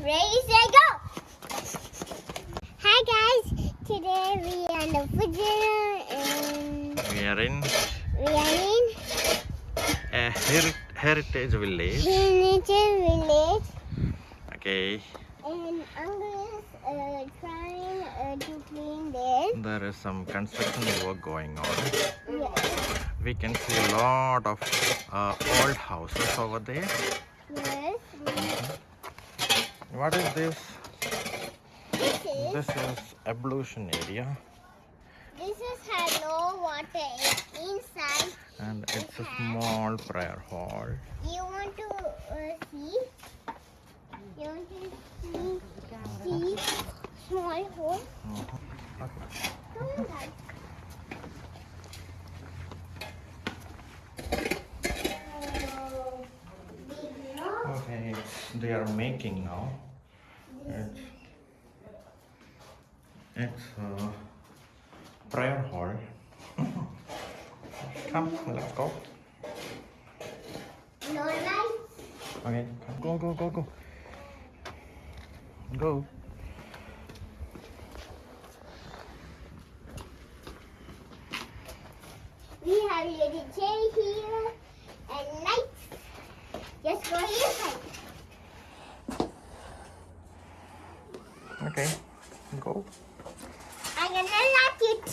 Ready, set, go! Hi guys, today we are in the food dinner and We are in we are in a heritage village. village Okay, and Uncle is trying to clean this. there is some construction work going on. Yes. We can see a lot of old houses over there. Yes. What is this? This This is ablution area, has no water inside. and it's a small prayer hall. You want to see? You want to see small hole? Okay. Come on, guys. Okay, they are making now. It's a prayer hall. Come, let's go. No lights. Okay, come, go. Go. We have little chair here and lights. Just go inside. Okay, go. I'm gonna lock it.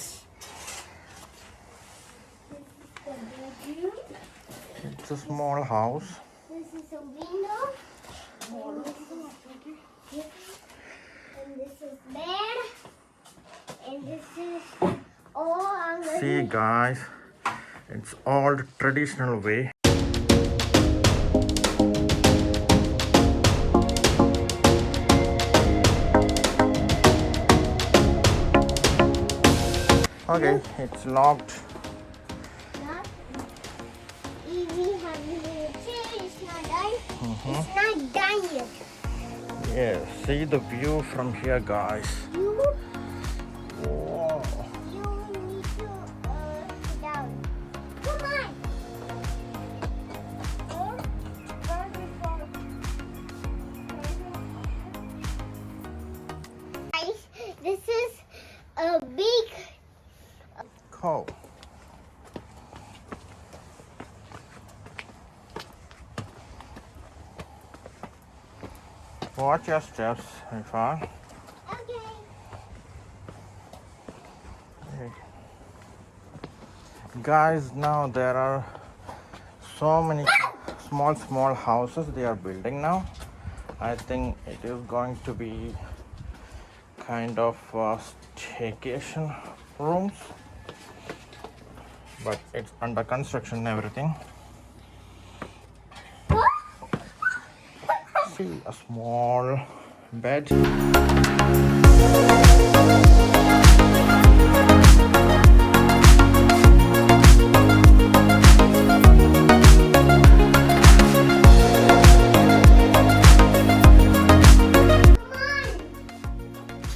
It's a small house. This is a window. And this is bed. And this is I'm gonna See, guys, it's all the traditional way. Okay, it's locked. not. We have little chair. It's not done. It's not done yet. Yeah, see the view from here, guys. You Whoa. You need to sit down. Come on. Guys, this is a big. Cow. Watch your steps, Rifa. Okay. Okay. Guys, now there are so many small houses they are building now. I think it is going to be kind of staycation rooms, but it's under construction and everything. See a small bed.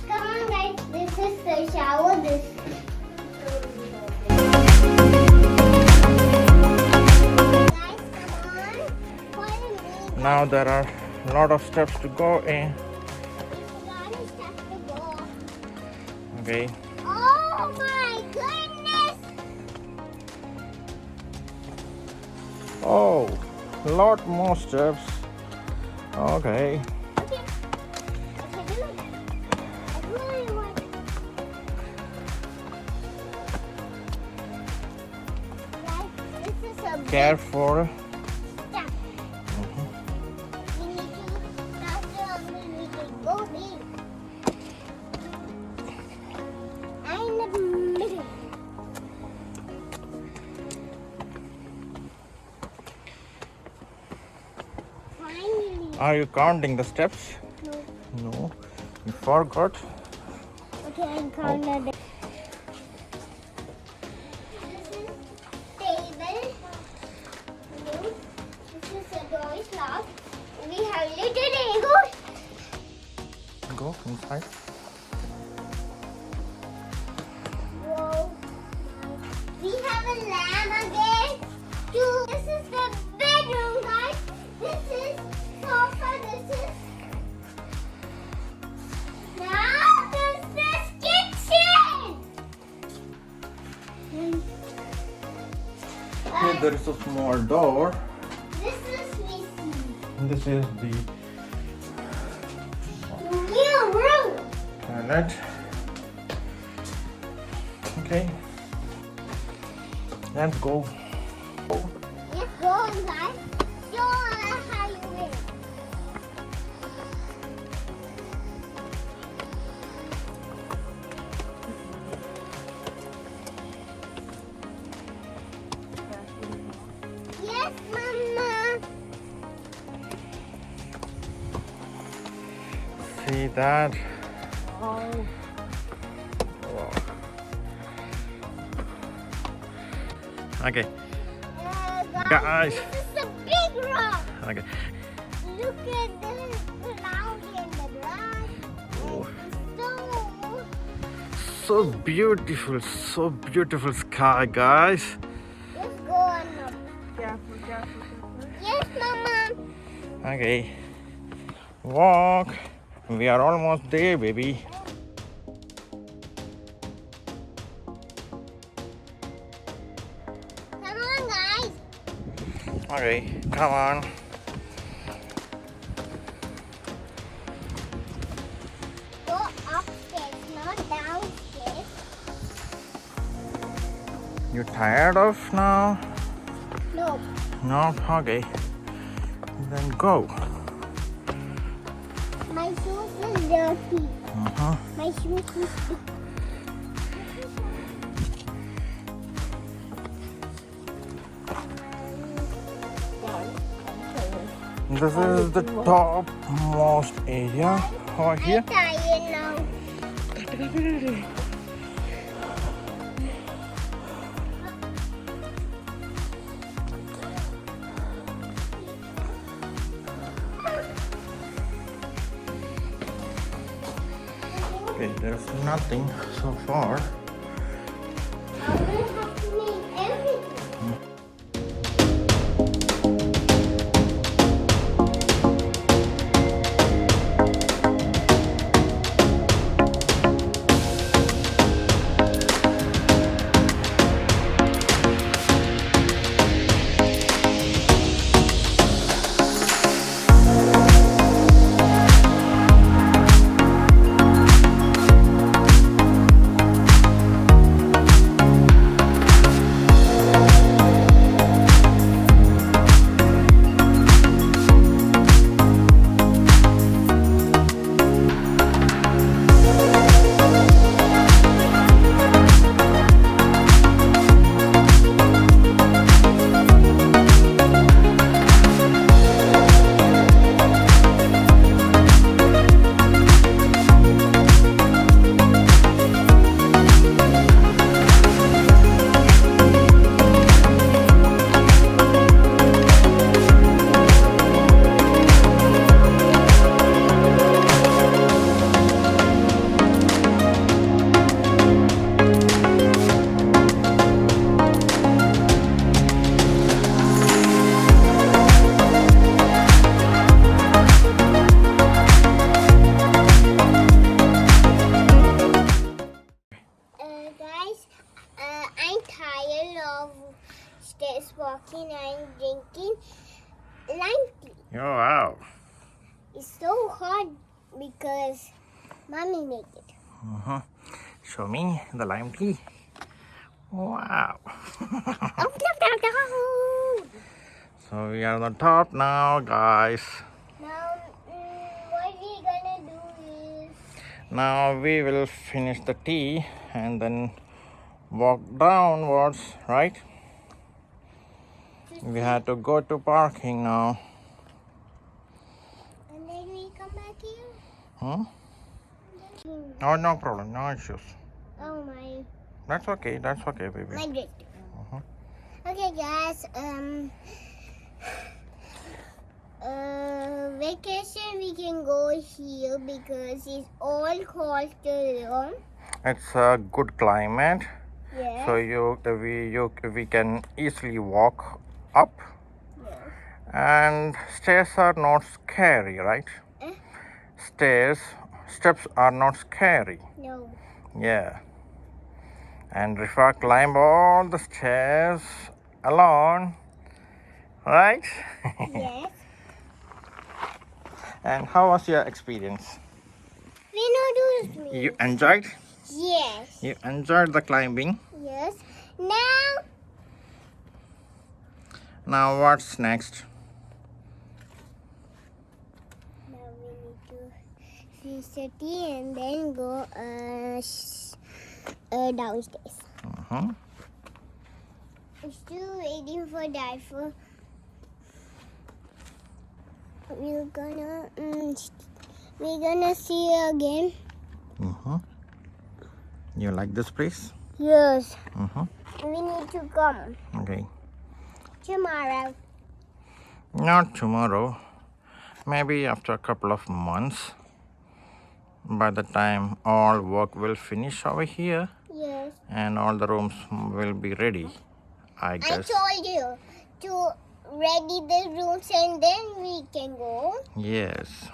Come on, guys. This is the shower. Guys, come on. Follow me. Now there are a lot of steps to go in. Guys, have to go. Okay. Oh my goodness! Oh, a lot more steps. Okay. Okay. Okay, look. I really want. Guys, this is a big Careful. step. We need to after we need to go in. I'm in the middle. Finally. Are you counting the steps? No. No. You forgot. Okay, I'm counting. This is table. This is a door is locked. We have little Lego. Go inside. Whoa. We have a lamp again. This is the bedroom, guys. This is sofa. This is there is a small door. This is Rifa. This is the New room. toilet. Okay. Let's go. Let's go inside. Show us how you live. Yes, Mama. See that? Oh, Okay, Guys, Guys. this is a big rock. okay. Look at the cloud in the grass. Oh, So, so beautiful sky, guys. let's go on up. careful, careful, careful. Yes, Mama. Okay, walk. We are almost there, baby. Come on, guys. Okay, come on. Go upstairs, not downstairs. You tired of now? No. No? Okay. Then go. My shoes is dirty. Uh-huh. My shoes is dirty. This is the topmost area over here. I'm tired now. Okay, there's nothing so far. I will have to make everything. Guys, I'm tired of stairs walking and drinking lime tea. Oh, wow. It's so hot because mommy made it. Uh-huh. Show me the lime tea. Wow. So we are on the top now, guys. Now, what we gonna do is Now we will finish the tea and then walk downwards, right? We had to go to parking now. and then we come back here. Hmm? Oh, no problem, no issues. Oh my That's okay, baby. my drink. Uh-huh. Okay, guys. Vacation we can go here because it's all coastal. It's a good climate, Yes. so we can easily walk up, Yes. and stairs are not scary, right? Eh? Steps are not scary. No. Yeah. And Rifa climbed all the stairs alone, right? Yes. And how was your experience? We introduced me. You enjoyed? Yes. You enjoyed the climbing? Yes. Now Now what's next? we need to finish the tea and then go downstairs. Uh-huh. I'm still waiting for diaper. We're gonna see you again. Uh-huh. You like this place? Yes. Uh-huh. We need to come Okay. tomorrow. Not tomorrow. Maybe after a couple of months. By the time all work will finish over here Yes. and all the rooms will be ready, I I guess. told you to ready the rooms and then we can go. Yes.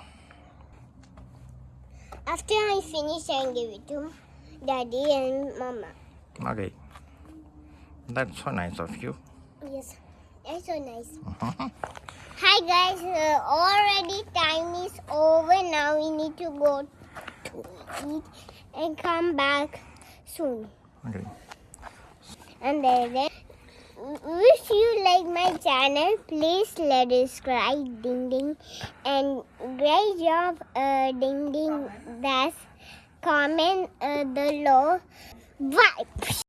After I finish, I give it to Daddy and Mama. Okay. That's so nice of you. Yes, that's so nice. Uh-huh. Hi guys, already time is over. Now we need to go to eat and come back soon. Okay. And then, if you like my channel, please let it subscribe, ding ding, and great job, ding ding. That's comment below. Bye.